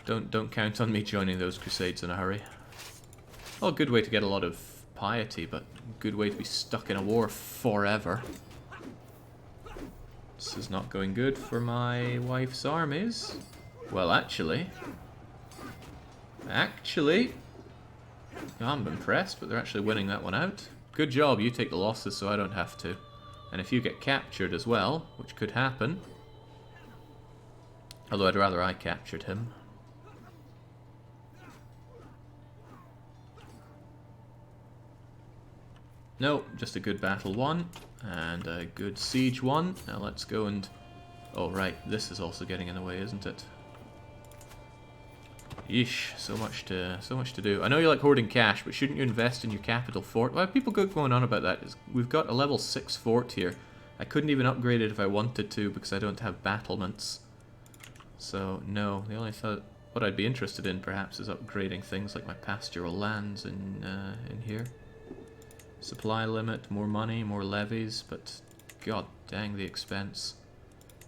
S1: don't count on me joining those crusades in a hurry. Well, good way to get a lot of piety, but good way to be stuck in a war forever. This is not going good for my wife's armies. Well, actually, I'm impressed, but they're actually winning that one out. Good job, you take the losses so I don't have to. And if you get captured as well, which could happen, although I'd rather I captured him. No, just a good battle won, and a good siege won. Now let's go and... Oh right, this is also getting in the way, isn't it? Yeesh, so much to do. I know you like hoarding cash, but shouldn't you invest in your capital fort? Why people go going on about that? We've got a level 6 fort here. I couldn't even upgrade it if I wanted to because I don't have battlements. So no, the only thought what I'd be interested in perhaps is upgrading things like my pastoral lands in here. Supply limit, more money, more levies, but god dang the expense.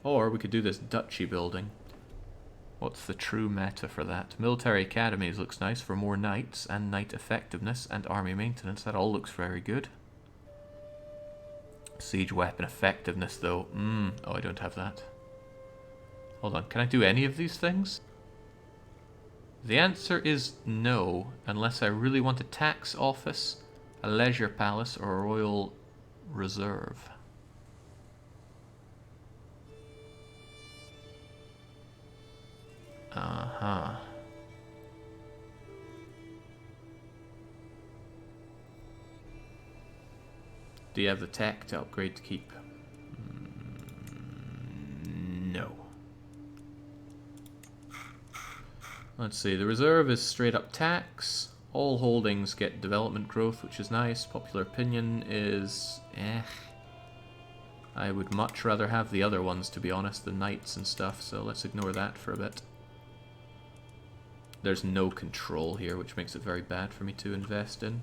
S1: Or we could do this duchy building. What's the true meta for that? Military academies looks nice for more knights and knight effectiveness and army maintenance. That all looks very good. Siege weapon effectiveness though. Oh, I don't have that. Hold on, can I do any of these things? The answer is no, unless I really want a tax office, a leisure palace, or a royal reserve. Uh-huh. Do you have the tech to upgrade to keep? No. Let's see, the reserve is straight up tax. All holdings get development growth, which is nice. Popular opinion is I would much rather have the other ones, to be honest, the knights and stuff, so let's ignore that for a bit. There's no control here, which makes it very bad for me to invest in.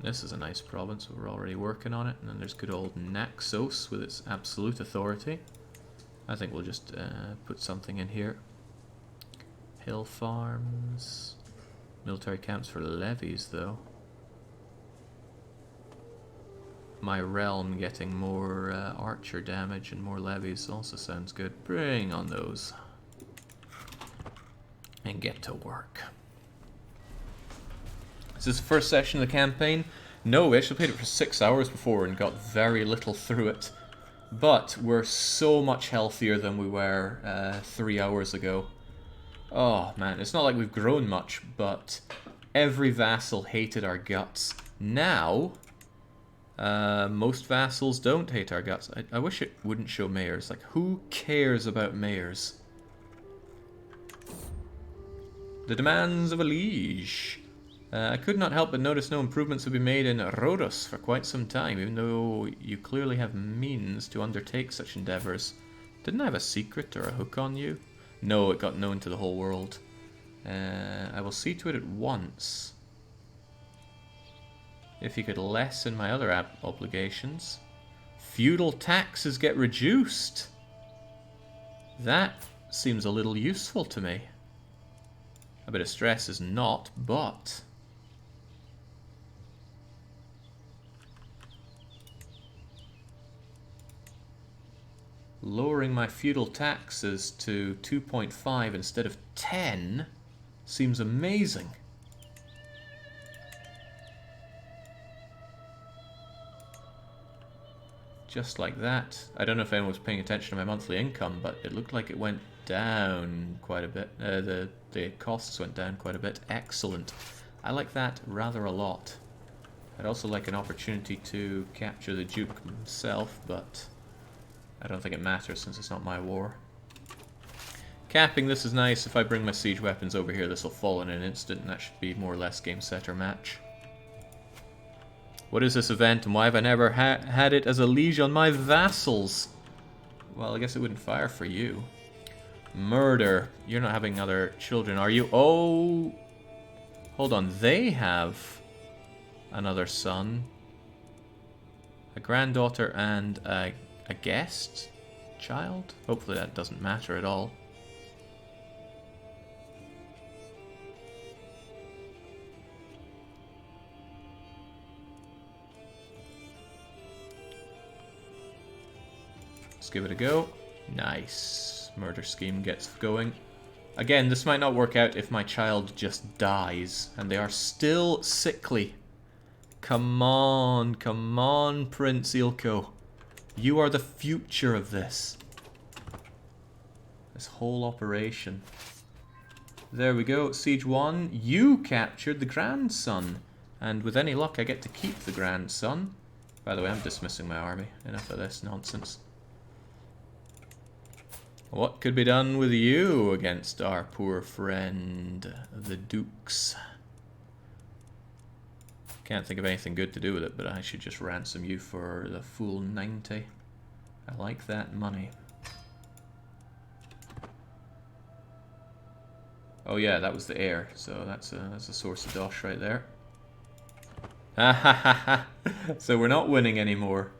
S1: This is a nice province, we're already working on it. And then there's good old Naxos with its absolute authority. I think we'll just put something in here. Hill farms. Military camps for levies, though. My realm getting more archer damage and more levies also sounds good. Bring on those. And get to work. Is this the first session of the campaign? No, we actually played it for 6 hours before and got very little through it. But we're so much healthier than we were 3 hours ago. Oh man, it's not like we've grown much, but every vassal hated our guts. Now, most vassals don't hate our guts. I wish it wouldn't show mayors. Like, who cares about mayors? The demands of a liege. I could not help but notice no improvements have been made in Rhodos for quite some time, even though you clearly have means to undertake such endeavours. Didn't I have a secret or a hook on you? No, it got known to the whole world. I will see to it at once. If you could lessen my other obligations. Feudal taxes get reduced. That seems a little useful to me. A bit of stress is not, but... Lowering my feudal taxes to 2.5 instead of 10 seems amazing. Just like that. I don't know if anyone was paying attention to my monthly income, but it looked like it went down quite a bit. The costs went down quite a bit. Excellent. I like that rather a lot. I'd also like an opportunity to capture the Duke himself, but I don't think it matters since it's not my war. Capping this is nice. If I bring my siege weapons over here, this will fall in an instant, and that should be more or less game, set, or match. What is this event, and why have I never had it as a liege on my vassals? Well, I guess it wouldn't fire for you. Murder. You're not having other children, are you? Oh! Hold on, they have another son. A granddaughter and a guest child? Hopefully that doesn't matter at all. Let's give it a go. Nice. Murder scheme gets going. Again, this might not work out if my child just dies, and they are still sickly. Come on, Prince Ilko. You are the future of this. This whole operation. There we go, Siege 1. You captured the grandson. And with any luck, I get to keep the grandson. By the way, I'm dismissing my army. Enough of this nonsense. What could be done with you against our poor friend, the Dukes? Can't think of anything good to do with it, but I should just ransom you for the full 90. I like that money. Oh yeah, that was the heir, so that's a source of dosh right there. Ha ha ha ha! So we're not winning anymore.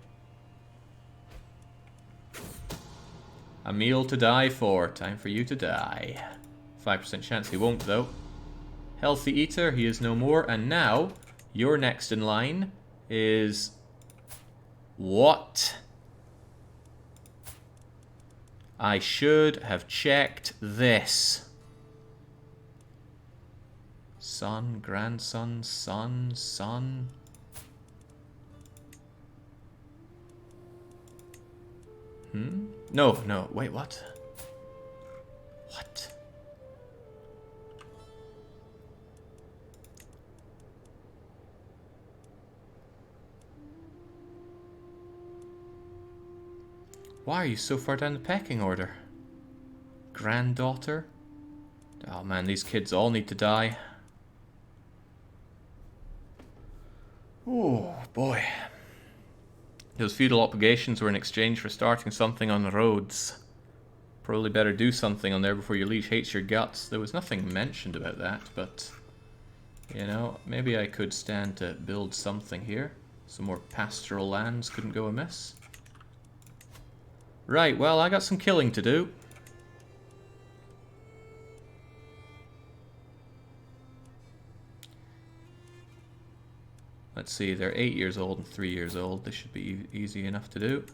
S1: A meal to die for. Time for you to die. 5% chance he won't, though. Healthy eater, he is no more. And now, your next in line is... What? I should have checked this. Son, grandson, son. No, wait, what? What? Why are you so far down the pecking order? Granddaughter? Oh man, these kids all need to die. Oh boy. Those feudal obligations were in exchange for starting something on the roads. Probably better do something on there before your liege hates your guts. There was nothing mentioned about that, but... You know, maybe I could stand to build something here. Some more pastoral lands couldn't go amiss. Right, well, I got some killing to do. Let's see, they're 8 years old and 3 years old. This should be easy enough to do.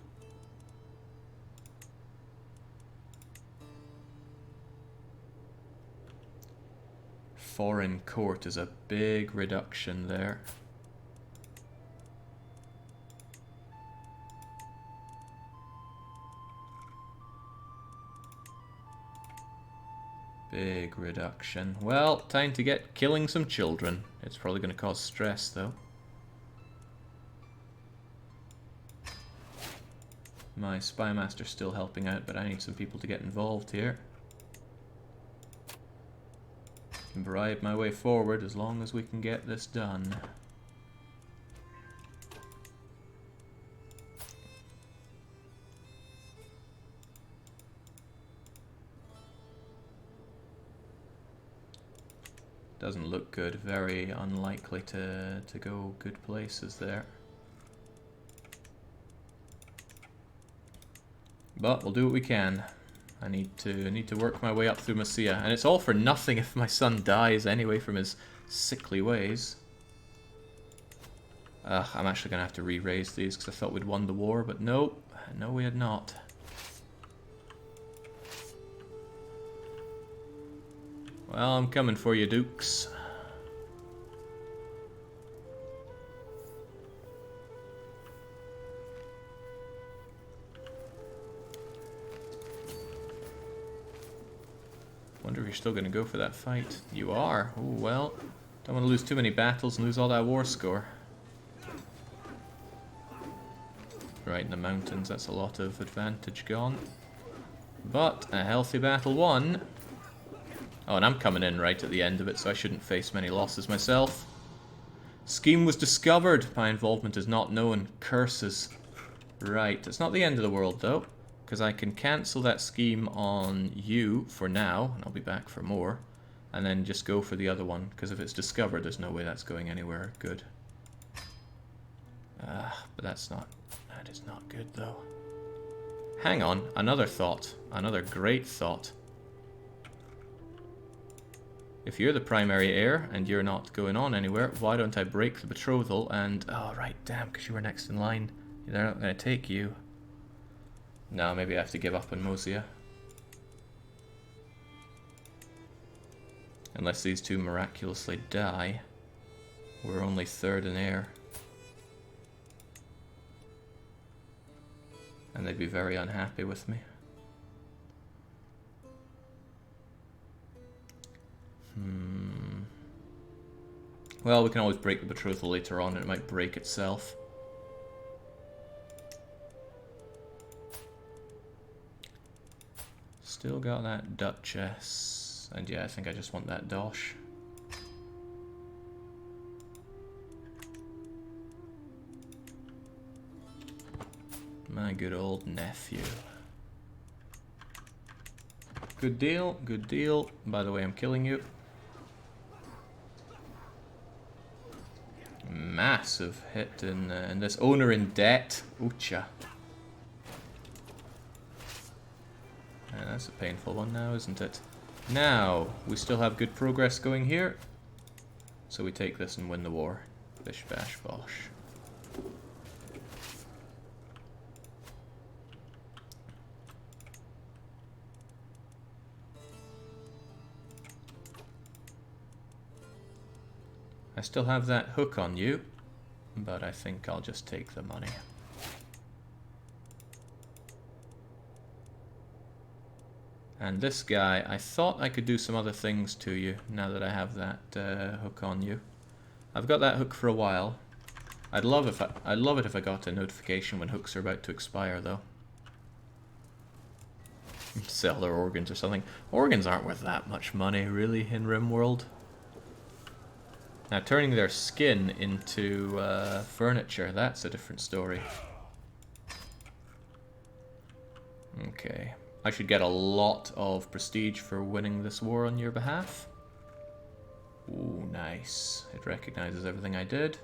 S1: Foreign court is a big reduction there. Big reduction. Well, time to get killing some children. It's probably going to cause stress, though. My spy master's still helping out, but I need some people to get involved here. Can bribe my way forward as long as we can get this done. Doesn't look good. Very unlikely to go good places there. But we'll do what we can. I need to work my way up through Masia, and it's all for nothing if my son dies anyway from his sickly ways. I'm actually gonna have to re-raise these because I thought we'd won the war, but no, we had not. Well, I'm coming for you, dukes. Wonder if you're still going to go for that fight. You are. Oh, well. Don't want to lose too many battles and lose all that war score. Right in the mountains, that's a lot of advantage gone. But a healthy battle won. Oh, and I'm coming in right at the end of it, so I shouldn't face many losses myself. Scheme was discovered. My involvement is not known. Curses. Right, it's not the end of the world, though, because I can cancel that scheme on you for now, and I'll be back for more, and then just go for the other one, because if it's discovered, there's no way that's going anywhere good. But that is not good, though. Hang on, another thought. Another great thought. If you're the primary heir and you're not going on anywhere, why don't I break the betrothal and... Oh, right, damn, because you were next in line. They're not going to take you. No, maybe I have to give up on Mosia. Unless these two miraculously die. We're only third in heir. And they'd be very unhappy with me. Well, we can always break the betrothal later on, and it might break itself. Still got that Duchess. And yeah, I think I just want that Dosh. My good old nephew. Good deal, good deal. By the way, I'm killing you. Massive hit in this. Owner in debt. Oocha. And that's a painful one now, isn't it? Now, we still have good progress going here. So we take this and win the war. Bish bash bosh. I still have that hook on you, but I think I'll just take the money. And this guy, I thought I could do some other things to you now that I have that hook on you. I've got that hook for a while. I'd love it if I got a notification when hooks are about to expire, though. Sell their organs or something. Organs aren't worth that much money, really, in RimWorld. Now, turning their skin into furniture, that's a different story. Okay. I should get a lot of prestige for winning this war on your behalf. Ooh, nice. It recognizes everything I did.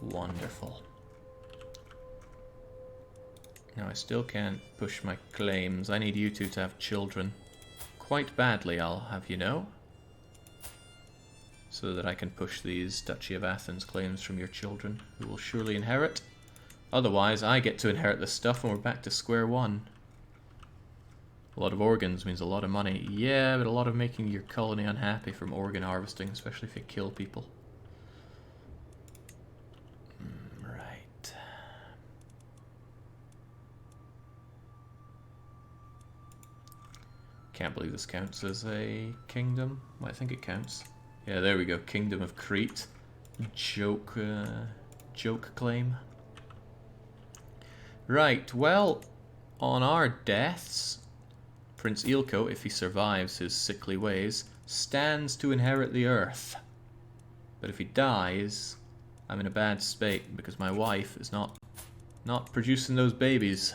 S1: Wonderful. Now, I still can't push my claims. I need you two to have children. Quite badly, I'll have you know. So that I can push these Duchy of Athens claims from your children, who will surely inherit. Otherwise, I get to inherit this stuff and we're back to square one. A lot of organs means a lot of money. Yeah, but a lot of making your colony unhappy from organ harvesting, especially if you kill people. Right. Can't believe this counts as a kingdom. Well, I think it counts. Yeah, there we go. Kingdom of Crete. Joke claim. Right, well, on our deaths, Prince Ilko, if he survives his sickly ways, stands to inherit the earth. But if he dies, I'm in a bad spate because my wife is not producing those babies.